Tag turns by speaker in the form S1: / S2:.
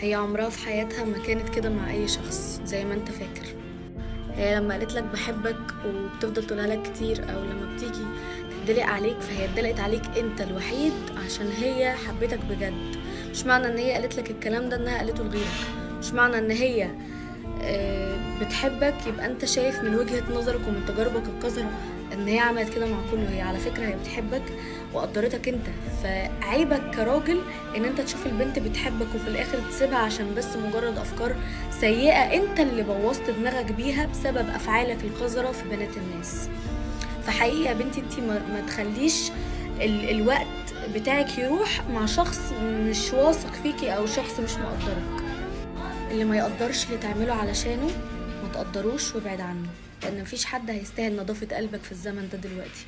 S1: هي عمرها في حياتها ما كانت كده مع اي شخص زي ما انت فاكر. هي لما قالت لك بحبك وبتفضل تقولها لك كتير، او لما بتيجي تدلق عليك فهي اتدلقت عليك انت الوحيد عشان هي حبتك بجد. مش معنى ان هي قالت لك الكلام ده انها قالته لغيرك. مش معنى ان هي بتحبك يبقى انت شايف من وجهة نظرك ومن تجاربك القذرة ان هي عملت كده مع كله. هي على فكرة هي بتحبك وقدرتك انت، فعيبك كراجل ان انت تشوف البنت بتحبك وفي الاخر تسيبها عشان بس مجرد افكار سيئة انت اللي بوظت دماغك بيها بسبب افعالك القذرة في بنات الناس. فحقيقي يا بنتي انتي ما تخليش الوقت بتاعك يروح مع شخص مش واثق فيكي او شخص مش مقدرك. اللي ما يقدرش اللي تعمله علشانه ما تقدروش وابعد عنه، لان مفيش حد هيستاهل نظافة قلبك في الزمن ده دلوقتي.